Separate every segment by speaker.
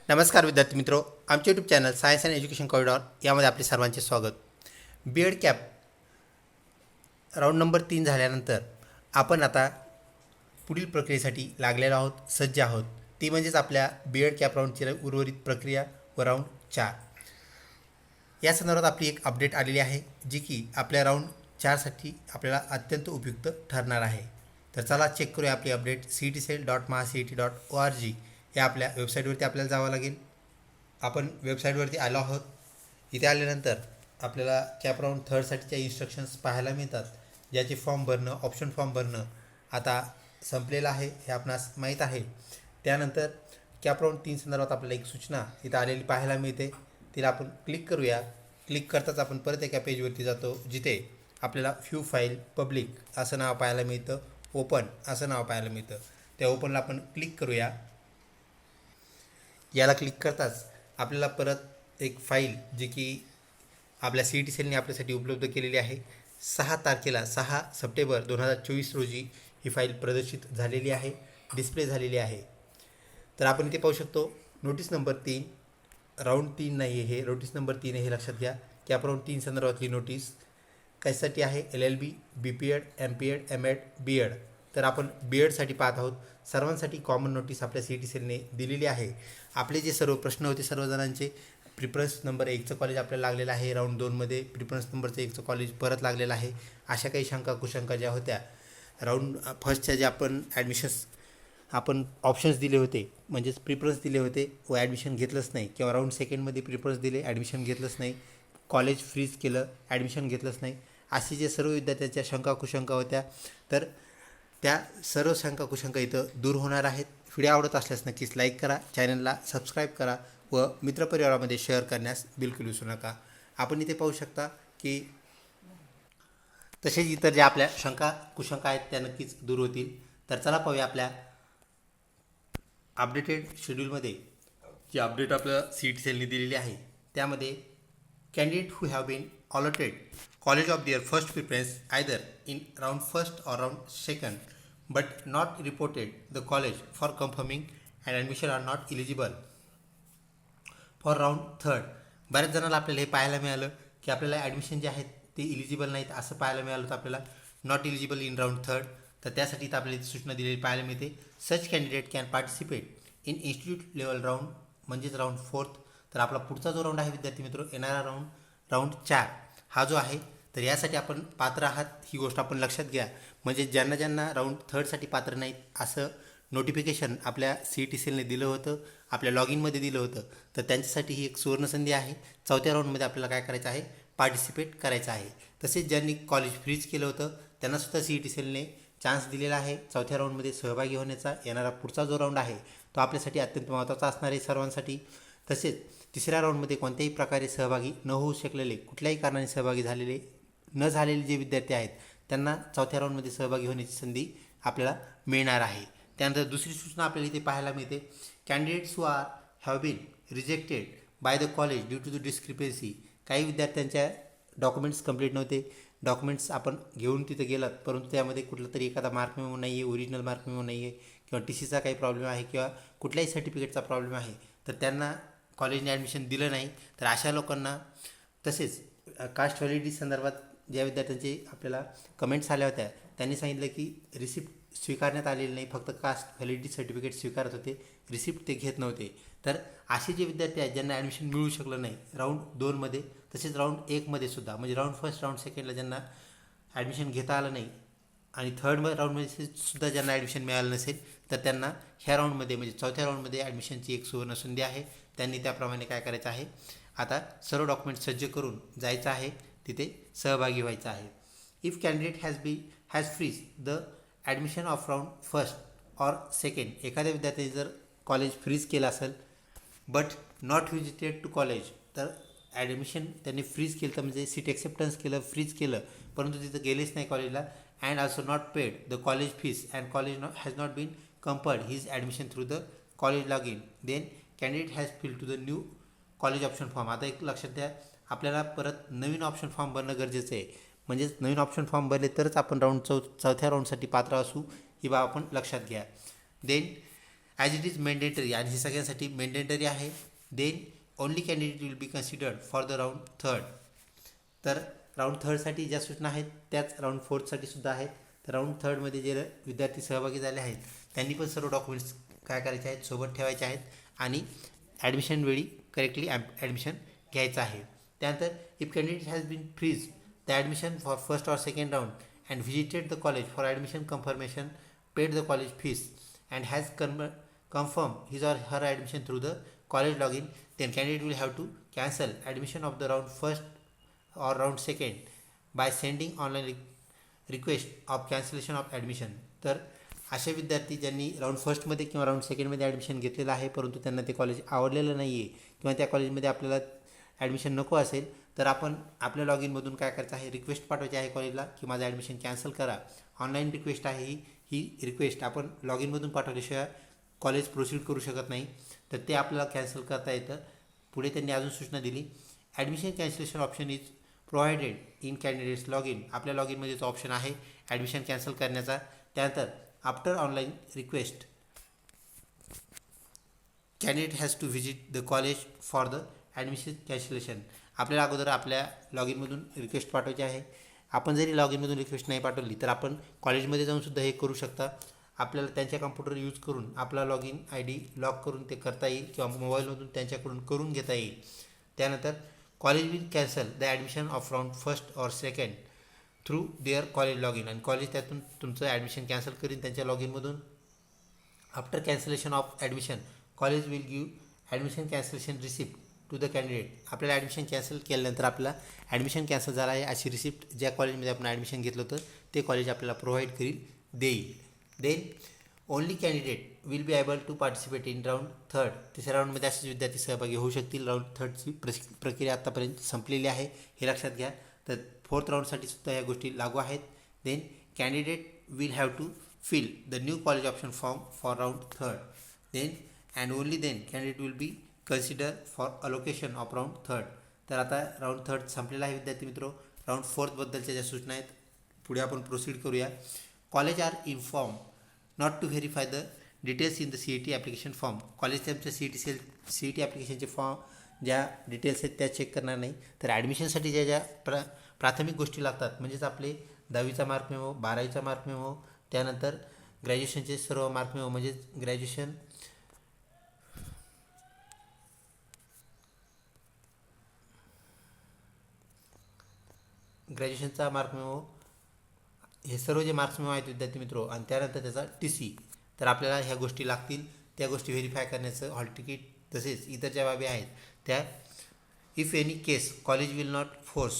Speaker 1: नमस्कार विद्यार्थी मित्रों, आमचे YouTube channel science and education corridor यामध्ये आपले सर्वांचे स्वागत. B Ed CAP round number 3 झाल्यानंतर आपण आता पुढील प्रक्रियेसाठी लागलेलो आहोत, सज्ज आहोत. ती म्हणजेच आपल्या बी एड कॅप राऊंडची उर्वरित प्रक्रिया व राऊंड 4. या संदर्भात आपली एक अपडेट आलेली आहे, जी की आपल्या राऊंड 4साठी आपल्याला अत्यंत उपयुक्त ठरणार आहे. तर चला चेक करूया आपली अपडेट. cetcell.mahacet.org या आपल्या वेबसाईटवरती आपल्याला जावं लागेल. आपण वेबसाईटवरती आलो आहोत. इथे आल्यानंतर आपल्याला कॅप राऊंड 3साठीच्या इन्स्ट्रक्शन्स पाहायला मिळतात, ज्याचे फॉर्म भरणं, ऑप्शन फॉर्म भरणं आता संपलेलं आहे हे आपणास माहीत आहे. त्यानंतर कॅप राऊंड 3 संदर्भात आपल्याला एक सूचना इथं आलेली पाहायला मिळते. तिला आपण क्लिक करूया. क्लिक करताच आपण परत एका पेजवरती जातो, जिथे आपल्याला फ्यू फाईल पब्लिक असं नाव पाहायला मिळतं, ओपन असं नाव पाहायला मिळतं. त्या ओपनला आपण क्लिक करूया. याला क्लिक करताच आपल्याला परत एक फाईल, जी की आपल्या CET-सेलने आपल्यासाठी उपलब्ध केलेली आहे, 6 सप्टेंबर 2024 रोजी ही फाईल प्रदर्शित झालेली आहे, डिस्प्ले झालेली आहे. तर आपण इथे पाहू शकतो नोटीस नंबर 3, राऊंड 3 नाही आहे, हे नोटीस नंबर 3 आहे, हे लक्षात घ्या. कॅप राऊंड 3 संदर्भातली नोटीस कशासाठी आहे? LLB, BPEd, MPEd, MEd, BEd. तर आपण BEdसाठी पाहत आहोत. सर्वांसाठी कॉमन नोटीस आपल्या CET-सेलने दिलेली आहे. आपले जे सर्व प्रश्न होते सर्वजणांचे, प्रिफरन्स नंबर 1चं कॉलेज आपल्याला लागलेलं आहे, राऊंड 2मध्ये प्रिफरन्स नंबरचं 1चं कॉलेज परत लागलेलं आहे. अशा काही शंका कुशंका ज्या होत्या राऊंड फर्स्टच्या, ज्या आपण ॲडमिशन्स आपण ऑप्शन्स दिले होते, म्हणजेच प्रिफरन्स दिले होते व ॲडमिशन घेतलंच नाही, किंवा राऊंड सेकंडमध्ये प्रिफरन्स दिले, ॲडमिशन घेतलंच नाही, कॉलेज फ्रीज केलं, ॲडमिशन घेतलंच नाही, असे जे सर्व विद्यार्थ्यांच्या शंका कुशंका होत्या, तर त्या सर्व शंका कुशंका इथं दूर होणार आहेत. व्हिडिओ आवडत असल्यास नक्कीच लाईक करा, चॅनलला सबस्क्राईब करा व मित्रपरिवारामध्ये शेअर करण्यास बिलकुल विसरू नका. आपण इथे पाहू शकता की तसेच इतर ज्या आपल्या शंका कुशंका आहेत त्या नक्कीच दूर होतील. तर चला पाहूया आपल्या अपडेटेड शेड्यूलमध्ये जी अपडेट आपल्या CET-सेलने दिलेली आहे. त्यामध्ये candidate who have been allotted college of their first preference either in round 1st or round 2nd but not reported the college for confirming and admission are not eligible for round 3rd. बऱ्याच जणांना आपल्याला हे पाहायला मिळालं की आपल्याला admission जे आहेत ते इलिजिबल नाहीत असं पाहायला मिळालं होतं आपल्याला, not eligible in round 3rd. तर त्यासाठी इथं आपल्याला सूचना दिलेली पाहायला मिळते. Such candidate can participate in institute level round, म्हणजेच राऊंड 4th. तर आपला पुढचा जो राऊंड आहे विद्यार्थी मित्र, येणारा राऊंड 4 हा जो आहे, तर यासाठी आपण पात्र आहात ही गोष्ट आपण लक्षात घ्या. म्हणजे ज्यांना ज्यांना राऊंड 3rdसाठी पात्र नाहीत असं नोटिफिकेशन आपल्या CET-सेलने दिलं होतं, आपल्या लॉग इनमध्ये दिलं होतं, तर त्यांच्यासाठी ही एक सुवर्णसंधी आहे. 4थ्या राऊंडमध्ये आपल्याला काय करायचं आहे? पार्टिसिपेट करायचं आहे. तसेच ज्यांनी कॉलेज फ्रीज केलं होतं त्यांनासुद्धा CET-सेलने चान्स दिलेला आहे 4थ्या राऊंडमध्ये सहभागी होण्याचा. येणारा पुढचा जो राऊंड आहे तो आपल्यासाठी अत्यंत महत्त्वाचा असणार आहे सर्वांसाठी. तसेच 3ऱ्या राऊंडमध्ये कोणत्याही प्रकारे सहभागी न होऊ शकलेले, कुठल्याही कारणाने सहभागी न झालेले जे विद्यार्थी आहेत त्यांना 4थ्या राऊंडमध्ये सहभागी होण्याची संधी आपल्याला मिळणार आहे. त्यानंतर दुसरी सूचना आपल्याला इथे पाहायला मिळते, candidates who have been rejected by the college due to the discrepancy. काही विद्यार्थ्यांच्या डॉक्युमेंट्स कंप्लीट नव्हते, डॉक्युमेंट्स आपण घेऊन तिथे गेलात, परंतु त्यामध्ये कुठला तरी एखादा मार्क मेमो नाही आहे, ओरिजिनल मार्क मेमो नाही आहे, किंवा TCचा काही प्रॉब्लेम आहे, किंवा कुठल्याही सर्टिफिकेटचा प्रॉब्लेम आहे, तर त्यांना कॉलेजने ॲडमिशन दिलं नाही. तर अशा लोकांना, तसेच कास्ट व्हॅलिडिटी संदर्भात ज्या विद्यार्थ्यांचे आपल्याला कमेंट्स आल्या होत्या त्यांनी सांगितलं की रिसिप्ट स्वीकारण्यात आलेली नाही, फक्त कास्ट व्हॅलिडिटी सर्टिफिकेट स्वीकारत होते, रिसिप्ट ते घेत नव्हते. तर असे जे विद्यार्थी आहेत ज्यांना ॲडमिशन मिळू शकलं नाही राऊंड 2मध्ये, तसेच राऊंड 1मध्ये सुद्धा, म्हणजे राऊंड 1st राऊंड 2ndला ज्यांना ॲडमिशन घेता आलं नाही, आणि 3rd राऊंडमध्ये सुद्धा ज्यांना ॲडमिशन मिळालं नसेल, तर त्यांना ह्या राऊंडमध्ये म्हणजे 4थ्या राऊंडमध्ये ॲडमिशनची एक सुवर्ण संधी आहे. त्यांनी त्याप्रमाणे काय करायचं आहे, आता सर्व डॉक्युमेंट सज्ज करून जायचं आहे, तिथे सहभागी व्हायचं आहे. If candidate has freeze the admission of round 1st or 2nd, एखाद्या विद्यार्थ्याने जर कॉलेज फ्रीज केलं असेल but not visited to college, तर ॲडमिशन त्यांनी फ्रीज केलं, तर म्हणजे सीट एक्सेप्टन्स केलं, फ्रीज केलं, परंतु तिथं गेलेच नाही कॉलेजला, and also not paid the college fees and college has not been compelled his admission through the college log in, then candidate has fill to the new college option form. आता एक लक्षात द्या, आपल्याला परत नवीन ऑप्शन फॉर्म भरणं गरजेचं आहे. म्हणजेच नवीन ऑप्शन फॉर्म भरले तरच आपण 4थ्या राऊंडसाठी पात्र असू, ही बाब आपण लक्षात घ्या. Then as it is mandatory, आणि हे सगळ्यांसाठी मेंडेटरी आहे. Then only candidate will be considered for the round third. तर राऊंड थर्डसाठी ज्या सूचना आहेत त्याच राऊंड फोर्थसाठी सुद्धा आहेत. तर राऊंड थर्डमध्ये जे विद्यार्थी सहभागी झाले आहेत त्यांनी पण सर्व डॉक्युमेंट्स काय करायचे आहेत, सोबत ठेवायचे आहेत, आणि ॲडमिशन वेळी करेक्टली ॲडमिशन घ्यायचं आहे. त्यानंतर if candidate has been freeze the admission for first or second round and visited the college for admission confirmation, paid the college fees and has confirm his or her admission through the college login, then candidate will have to cancel admission of the round first or round second by sending online request of cancellation of admission. तर असे विद्यार्थी ज्यांनी round फर्स्टमध्ये किंवा round सेकंडमध्ये admission घेतलेलं आहे परंतु त्यांना ते कॉलेज आवडलेलं नाही आहे किंवा त्या कॉलेजमध्ये आपल्याला ॲडमिशन नको असेल, तर आपण आपल्या लॉग इनमधून काय करायचं आहे, रिक्वेस्ट पाठवायची आहे कॉलेजला की माझं ॲडमिशन कॅन्सल करा. ऑनलाईन रिक्वेस्ट आहे ही रिक्वेस्ट आपण लॉग इनमधून पाठवल्याशिवाय कॉलेज प्रोसीड करू शकत नाही. तर ते आपल्याला कॅन्सल करता येतं. पुढे त्यांनी अजून सूचना दिली, admission cancellation option is provided in candidates login. आपल्या लॉग इनमध्येच ऑप्शन आहे ॲडमिशन कॅन्सल करण्याचा. त्यानंतर after online request candidate has to visit the college for the admission cancellation. आपल्याला अगोदर आपल्या लॉग इनमधून रिक्वेस्ट पाठवायची आहे. आपण जरी लॉग इनमधून रिक्वेस्ट नाही पाठवली तर आपण कॉलेजमध्ये जाऊनसुद्धा हे करू शकता. आपल्याला त्यांच्या कम्प्युटर यूज करून आपला log in I D lock करून ते करता येईल किंवा मोबाईलमधून त्यांच्याकडून करून घेता येईल. त्यानंतर college will cancel the admission of round first or second through their college log in, आणि कॉलेज त्यातून तुमचं ॲडमिशन कॅन्सल करीन त्यांच्या लॉग इनमधून. After cancellation of admission college will give admission cancellation receipt to the candidate. आपल्याला admission cancel केल्यानंतर आपला admission cancel झाला आहे अशी रिसिप्ट ज्या कॉलेजमध्ये आपण ॲडमिशन घेतलं होतं ते कॉलेज आपल्याला प्रोव्हाइड देईल. Then only candidate will be able to participate in round third. तिसऱ्या राऊंडमध्ये असेच विद्यार्थी सहभागी होऊ शकतील. राऊंड थर्डची प्रक्रिया आत्तापर्यंत संपलेली आहे हे लक्षात घ्या. तर फोर्थ राऊंडसाठी सुद्धा या गोष्टी लागू आहेत. Then candidate will have to fill the new college option form for round third. Then and only then candidate will be consider for allocation of round third. तर आता राऊंड थर्ड संपलेला आहे विद्यार्थी मित्रो. राऊंड फोर्थबद्दलच्या ज्या सूचना आहेत पुढे आपण प्रोसीड करूया. College are inform not to verify the details in the CET application form. College त्यांच्या CET ॲप्लिकेशनचे फॉर्म ज्या डिटेल्स आहेत त्या चेक करणार नाही. तर ॲडमिशनसाठी ज्या प्राथमिक गोष्टी लागतात म्हणजेच आपले 10वीचा मार्क मेमो, 12वीचा मार्क मेमो, त्यानंतर ग्रॅज्युएशनचे सर्व मार्क मेमो म्हणजेच ग्रॅज्युएशनचा मार्क मेमो, हे सर्व जे मार्क्स मेमो आहेत विद्यार्थी मित्रो, आणि त्यानंतर त्याचा TC. तर आपल्याला ह्या गोष्टी लागतील. त्या गोष्टी व्हेरीफाय करण्याचं हॉल तिकीट तसेच इतर ज्या बाबी आहेत त्या. If any case college will not force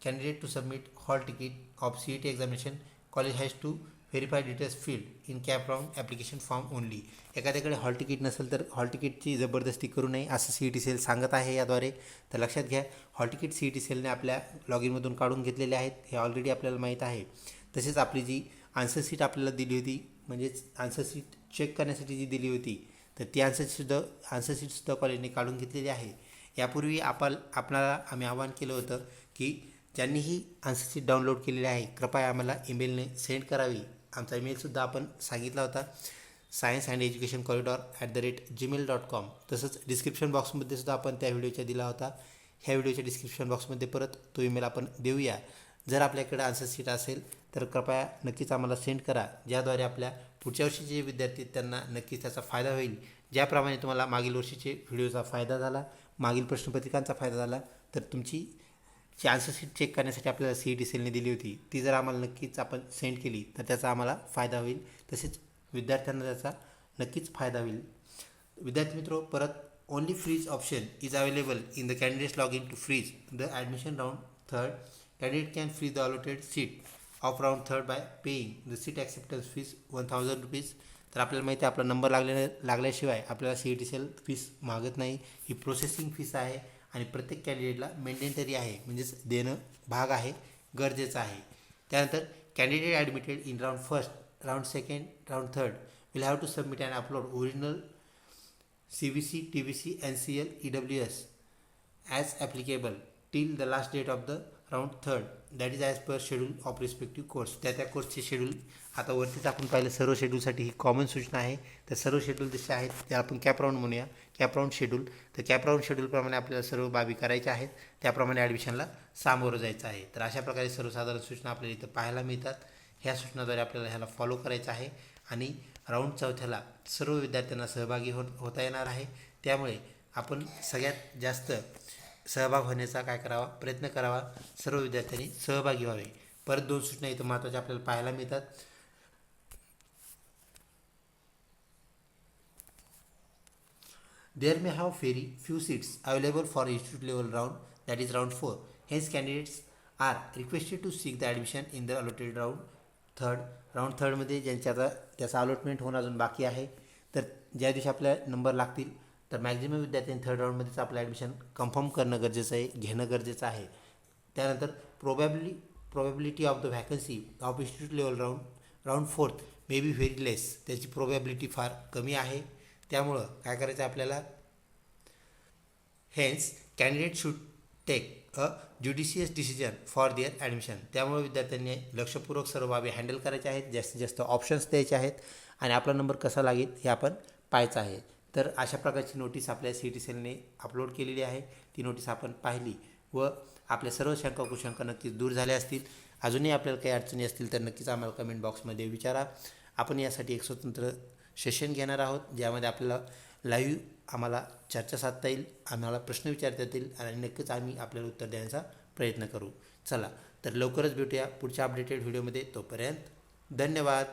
Speaker 1: candidate to submit hall ticket of CET examination, college has to verify details field in CAP round application form only. एखाद्याकडे हॉल तिकीट नसेल तर hall तिकीटची जबरदस्ती करू नये असं CET सेल सांगत आहे याद्वारे. तर लक्षात घ्या, हॉल तिकीट CET सेलने आपल्या लॉग इनमधून काढून घेतलेले आहेत हे ऑलरेडी आपल्याला माहीत आहे. तसेच आपली जी आन्सर शीट आपल्याला दिली होती म्हणजेच आन्सर शीट चेक करण्यासाठी जी दिली होती तर ती आन्सर शीटसुद्धा कॉलेजने काढून घेतलेली आहे. यापूर्वी आपल्याला आम्ही आवाहन केलं होतं की ज्यांनीही आन्सर शीट डाउनलोड केलेली आहे कृपया आम्हाला ईमेलने सेंड करावी. आमचा ईमेलसुद्धा आपण सांगितला होता scienceandeducationcorridor@gmail.com. तसंच डिस्क्रिप्शन बॉक्समध्ये सुद्धा आपण त्या व्हिडिओच्या दिला होता. ह्या व्हिडिओच्या डिस्क्रिप्शन बॉक्समध्ये परत तो ईमेल आपण देऊया. जर आपल्याकडे आन्सर शीट असेल तर कृपया नक्कीच आम्हाला सेंड करा, ज्याद्वारे आपल्या पुढच्या वर्षीचे जे विद्यार्थी त्यांना नक्कीच त्याचा फायदा होईल. ज्याप्रमाणे तुम्हाला मागील वर्षीचे व्हिडिओचा फायदा झाला, मागील प्रश्नपत्रिकांचा फायदा झाला, तर तुमची जी आन्सर शीट चेक करण्यासाठी आपल्याला CET सेलने दिली होती ती जर आम्हाला नक्कीच आपण सेंड केली तर त्याचा आम्हाला फायदा होईल. तसेच विद्यार्थ्यांना त्याचा नक्कीच फायदा होईल. विद्यार्थी मित्रो, परत only freeze option is available in the candidates login to freeze the admission round third. Candidate can freeze the allotted seat of round third by paying the seat acceptance fees 1000 rupees. तर आपल्याला माहिती आहे आपला number लागल्याशिवाय आपल्याला CET sale fees मागत नाही. ही processing fees आहे आणि प्रत्येक कॅन्डिडेटला मेंडेटरी आहे म्हणजेच देणं भाग आहे, गरजेचं आहे. त्यानंतर candidate admitted in round first, round second, round third will have to submit and upload original CVC, TVC, NCL, EWS as applicable till the last date of the round third that is as per schedule of respective course. त्या कोर्सचे schedule आता वरतीच आपण पाहिलं. सर्व शेड्यूलसाठी ही common सूचना आहे. तर सर्व शेड्यूल जसे आहेत ते आपण कॅप राऊंड म्हणूया. Cap round schedule. तर कॅप राऊंड शेड्यूलप्रमाणे आपल्याला सर्व बाबी करायच्या आहेत. त्याप्रमाणे ॲडमिशनला सामोरं जायचं आहे. तर अशा प्रकारे सर्वसाधारण सूचना आपल्याला इथं पाहायला मिळतात. ह्या सूचनाद्वारे आपल्याला ह्याला फॉलो करायचं आहे आणि राऊंड चौथ्याला सर्व विद्यार्थ्यांना सहभागी होता येणार आहे. त्यामुळे आपण सगळ्यात जास्त सहभाग होण्याचा काय करावा, प्रयत्न करावा. सर्व विद्यार्थ्यांनी सहभागी व्हावे. परत 2 सूचना इथं महत्त्वाच्या आपल्याला पाहायला मिळतात. There may have very few seats available for institute level round, that is round 4. Hence candidates are requested to seek the admission in the allotted round third. Round थर्डमध्ये ज्यांच्या आता त्याचं अलॉटमेंट होणं अजून बाकी आहे, तर ज्या दिवशी आपल्या नंबर लागतील तर मॅक्झिमम विद्यार्थ्यांनी थर्ड राऊंडमध्येच आपलं ॲडमिशन कन्फर्म करणं गरजेचं आहे, घेणं गरजेचं आहे. त्यानंतर probability of the vacancy of institute level round fourth may be very less. त्याची प्रोबॅबिलिटी फार कमी आहे. त्यामुळं काय करायचं आपल्याला, hence candidate should take a judicious decision for their admission. त्यामुळे विद्यार्थ्यांनी लक्षपूर्वक सर्व बाबी हँडल करायच्या आहेत, जास्तीत जास्त ऑप्शन्स द्यायचे आहेत आणि आपला नंबर कसा लागेल हे आपण पाहायचं आहे. तर अशा प्रकारची नोटीस आपल्या CET सेलने अपलोड केलेली आहे. ती नोटीस आपण पाहिली व आपल्या सर्व शंका कुशंका नक्कीच दूर झाल्या असतील. अजूनही आपल्याला काही अडचणी असतील तर नक्कीच आम्हाला कमेंट बॉक्समध्ये विचारा. आपण यासाठी एक स्वतंत्र सेशन घेणार आहोत, ज्यामध्ये आपल्याला लाईव्ह आम्हाला चर्चा साधता येईल, आम्हाला प्रश्न विचारता येतील आणि नक्कीच आम्ही आपल्याला उत्तर देण्याचा प्रयत्न करू. चला तर लवकरच भेटूया पुढच्या अपडेटेड व्हिडिओमध्ये. तोपर्यंत धन्यवाद.